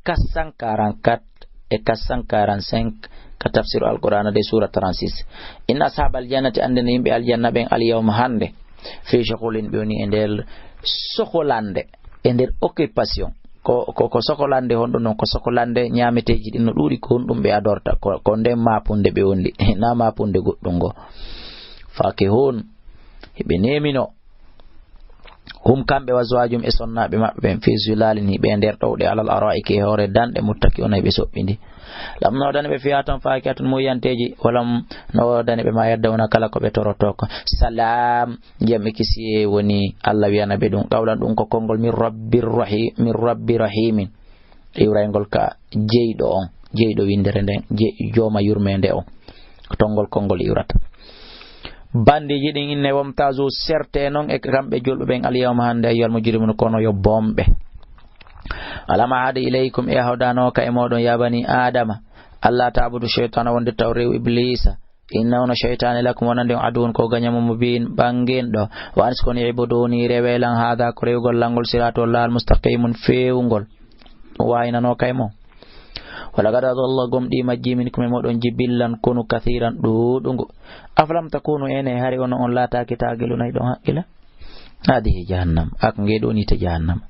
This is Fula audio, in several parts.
444 et 445 ka tafsir al-Qur'an de sura 36. Inna ashabal jannati andene yimbe aljanna ben al-yawma hande fi shughulin bioni endel sokolande ender occupation ko sokolande hondo non ko sokolande nyameteji din no duri ko dum be adorta ko ndem mapunde be wondi na mapunde goddum go fakihun hibe nemino hum kambe wazwajum e sonnabe mabbe fi zilalin hibe nder dowde alal araiki hore dande muttaki onay be sobbindi lam no dane be fiatan faakatun moyanteji walam no dane be ma yadda wona kala ko be toroto ko salam jami kisi woni Allah wiana be dum qawlan dum ko kongol min rabbi rahimin iwraygol ka jeydo windere den joma yurmende on tongol kongol iwrata bandiji din inne wamtazu serte non e kambe julbe ben aliyama hande ayyul mujrimun kono yo bombe alama hada ilaykum e hawdano ka e modon ya bani adama Allah ta'budu shaytana wonde tawrew iblisa innahu shaytana lakum wonande adun ko ganyamo mubin bangen do wa askoni ibuduni rewelan hada ko rewgol langol siratul lal mustaqimun feewgol wayna no kaymo wala gada Allah gomdi majji min kuma modon jibillan kunu kathiran dudungo aflam takunu ene hari on laata kitagelu nay don hakila hadi jahannam ak ngedo ni te jahannam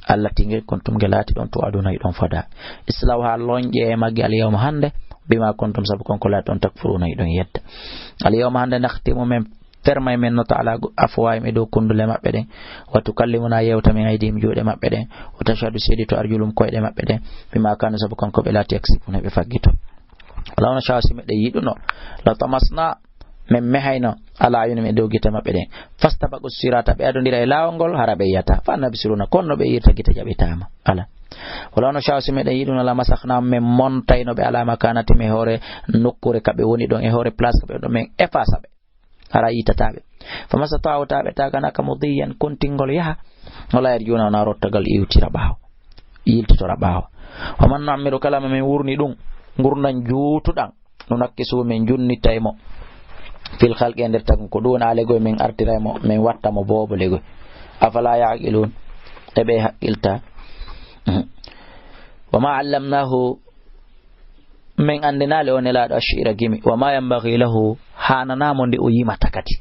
Allah tinge kontum gelati don to aduna don fada islaw ha lonje maggi al yawm hande bima kontum sab kon ko la don takfuruna don yedda al yawm hande nakhtimu mem fermay men no ta'ala afwaay me do kundule mabbe den wa tukallimuna yawta min aydim juude mabbe den wa tashhadu sidi to arjulum koyde mabbe den bima kanu sab kon ko be lati eksipuna be fagito wala na shawsi me de yiduno la tamasna men mehayno ala ayuni me do gita mabbe den fastabagu sirata be adondira e lawngol harabe yata fa nabsiruna konno be yirta gita jabitama ala wala no shawsi me de yiduno la masakhna men montayno be ala makanati me hore nokkure kabe woni don e hore place kabe do men efasa be hara yitatabe famasata'u tabe tagana kamudiyan kuntingol yaha wala yarjuna na rottagal iwtira bawo yiltitora bawo wa man na'miru kalama men wurni dum ngurnan juutudan no nakkisu men junnitaymo fil khalqi nder tagun ko dun alego men artiraymo men wattamo bobo lego afala yaqilun tabe haqqilta wa ma 'allamnahu men andinale onela do ashira gimi wa ma yanbaghi lahu hanana mo ndi o yimata kati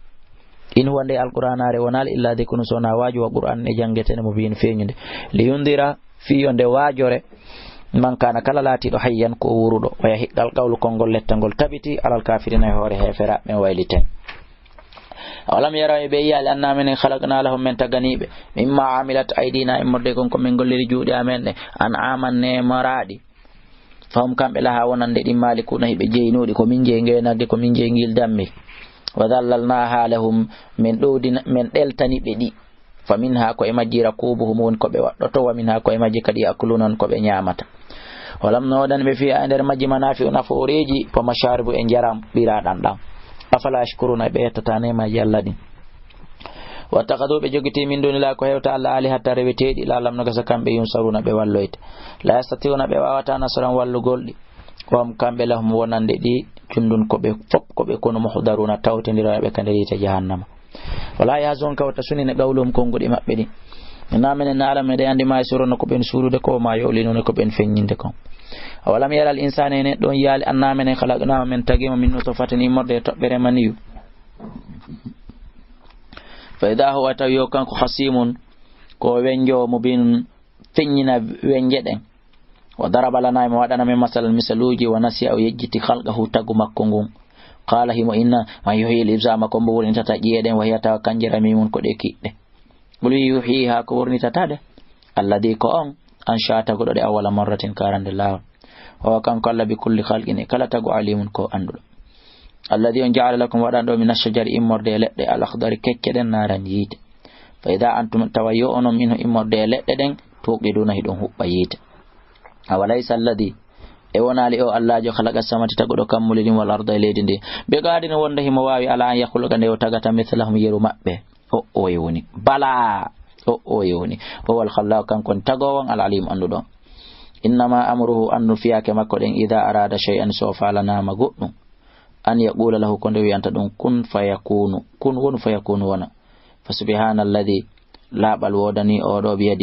in wonde alqur'anare wonal illa dikunu sona waaju wa qur'an e jangetene mo biin feñude li yundira fi yonde waajore man kana kala lati do hayyan ko wurudo waya hiddal qawlu kongol lettangol tabiti alal kafirina hore hefera men wayliten awalam yara be yal anna men khalaqna lahum min taganibe mimma amilat aydina imode gon ko men golliri juude amen an amanne maradi fam kambe la ha wonande di malikuna hibe jeyinodi ko min jeengenade ko min jeengil dammi wadallalna halahum min dodina men deltani be di faminha ko e majira kubuhum won ko be waddoto wa minha ko e majji kadi akulunan ko be nyaamata walam nodan be fi ander majji manafi naforeji fa masharibu en jaram biradan dam afala ashkuruna be tatane ma yalladi wa taqadu be jogiti min dunila ko hewta Allah ali hatta rewetedi la lam naga sakambe yunsaruna be walloyte la yastatiuna be wawata nasran wallugoldi kom kambe lahum wonande di jundun ko be fop ko be kono muhdaruna tawtendira be kandiri ta jahannama wala yazon ka wata sunina gawlum kongodi mabbe di na men na ala me de andi ma surono ko ben surude ko ma yolino ko ben fenyinde ko awalam yara al insana ne don yali anna men khalaqna men tagima min nutfatin morde tobbere maniyu فإذا هو تيو كان خصيم كو وينجو مبين فينينا وينجدن وضرب لنا ما ودنا من مثل المثلوجي ونسي أو يجتي خلقه تغو مكونغون قال هم إن ما يحيي الإبزام كمبول إن تتجيدن وهي تاكنجر ميمون كدكي بل يحييها كورني تتاده الذي كون أنشأ تقول أول مرة كارن الله وكان قال بكل خلق كلا تغو عليم كو أندل الذي جعل لكم ودان من الشجر امر دي لد الاخضر ككدن ناران ييت فاذا انتم تويؤون منه امر دي لد دن توقدون هدون حبيت اوليس الذي ewona li o Allah jo khalaqa samati tagodo kamulin wal arda leydi ndi be gadina wonde himo wawi ala an yakhluqa nde o tagata mithlahum yeru mabbe o yoni bala o yoni o wal khallaq kan kon tagowon al alim andudo innama amruhu an nufiyaka makko den idha arada shay'an sawfa lana magudum an yaqula lahu konde wiyanta dum kun fayakunu kun won fayakunu wana fa subhanalladhi la bal wodani o do biyadi